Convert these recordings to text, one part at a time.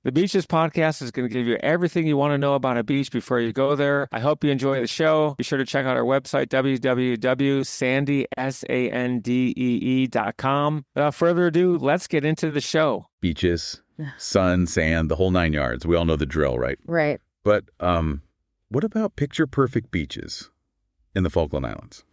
The Beaches podcast is going to give you everything you want to know about a beach before you go there. I hope you enjoy the show. Be sure to check out our website, www.sandee.com. Without further ado, let's get into the show. Beaches, sun, sand, the whole nine yards. We all know the drill, right? Right. But what about picture-perfect beaches in the Falkland Islands?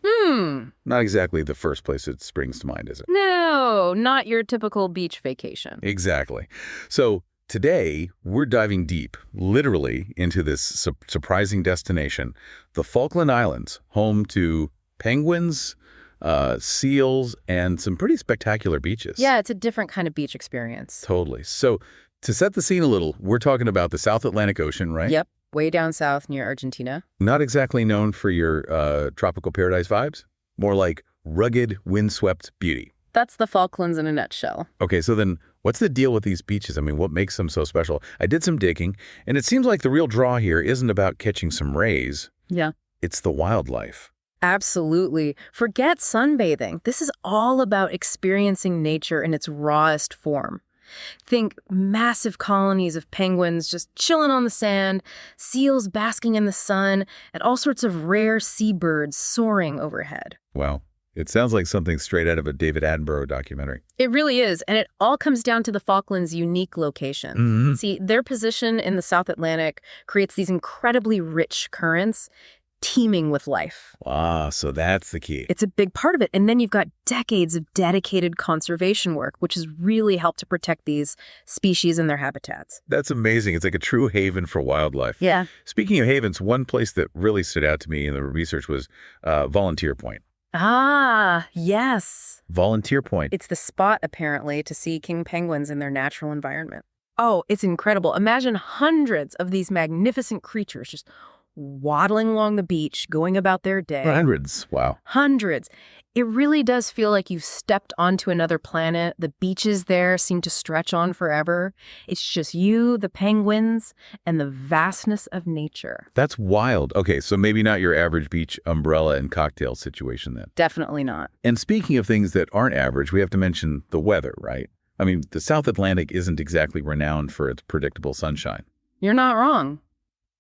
Not exactly the first place that springs to mind, is it? No, not your typical beach vacation. Exactly. So today, we're diving deep, literally, into this surprising destination, the Falkland Islands, home to penguins, seals, and some pretty spectacular beaches. Yeah, it's a different kind of beach experience. Totally. So to set the scene a little, we're talking about the South Atlantic Ocean, right? Yep, way down south near Argentina. Not exactly known for your tropical paradise vibes, more like rugged, windswept beauty. That's the Falklands in a nutshell. Okay, so then what's the deal with these beaches? I mean, what makes them so special? I did some digging, and it seems like the real draw here isn't about catching some rays. Yeah. It's the wildlife. Absolutely. Forget sunbathing. This is all about experiencing nature in its rawest form. Think massive colonies of penguins just chilling on the sand, seals basking in the sun, and all sorts of rare seabirds soaring overhead. Wow. It sounds like something straight out of a David Attenborough documentary. It really is, and it all comes down to the Falklands' unique location. Mm-hmm. See, their position in the South Atlantic creates these incredibly rich currents, teeming with life. Ah, so that's the key. It's a big part of it. And then you've got decades of dedicated conservation work, which has really helped to protect these species and their habitats. That's amazing. It's like a true haven for wildlife. Yeah. Speaking of havens, one place that really stood out to me in the research was Volunteer Point. Ah, yes. Volunteer Point. It's the spot, apparently, to see king penguins in their natural environment. Oh, it's incredible. Imagine hundreds of these magnificent creatures just waddling along the beach, going about their day. Hundreds. Wow. Hundreds. It really does feel like you've stepped onto another planet. The beaches there seem to stretch on forever. It's just you, the penguins, and the vastness of nature. That's wild. Okay, so maybe not your average beach umbrella and cocktail situation then. Definitely not. And speaking of things that aren't average, we have to mention the weather, right? I mean, the South Atlantic isn't exactly renowned for its predictable sunshine. You're not wrong.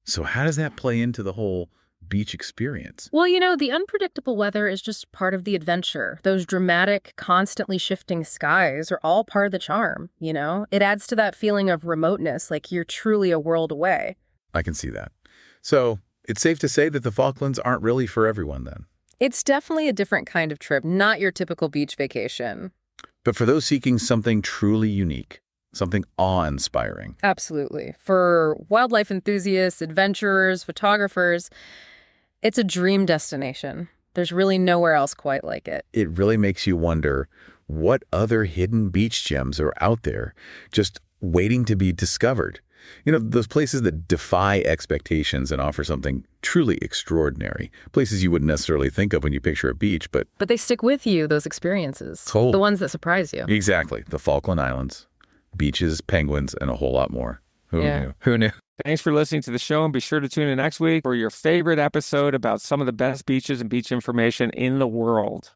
So how does that play into the whole beach experience? Well, you know, the unpredictable weather is just part of the adventure. Those dramatic, constantly shifting skies are all part of the charm, you know? It adds to that feeling of remoteness, like you're truly a world away. I can see that. So it's safe to say that the Falklands aren't really for everyone then. It's definitely a different kind of trip, not your typical beach vacation. But for those seeking something truly unique, something awe-inspiring. Absolutely. For wildlife enthusiasts, adventurers, photographers, it's a dream destination. There's really nowhere else quite like it. It really makes you wonder what other hidden beach gems are out there just waiting to be discovered. You know, those places that defy expectations and offer something truly extraordinary. Places you wouldn't necessarily think of when you picture a beach, but they stick with you, those experiences. Totally. The ones that surprise you. Exactly. The Falkland Islands, beaches, penguins, and a whole lot more. Who knew? Who knew? Thanks for listening to the show, and be sure to tune in next week for your favorite episode about some of the best beaches and beach information in the world.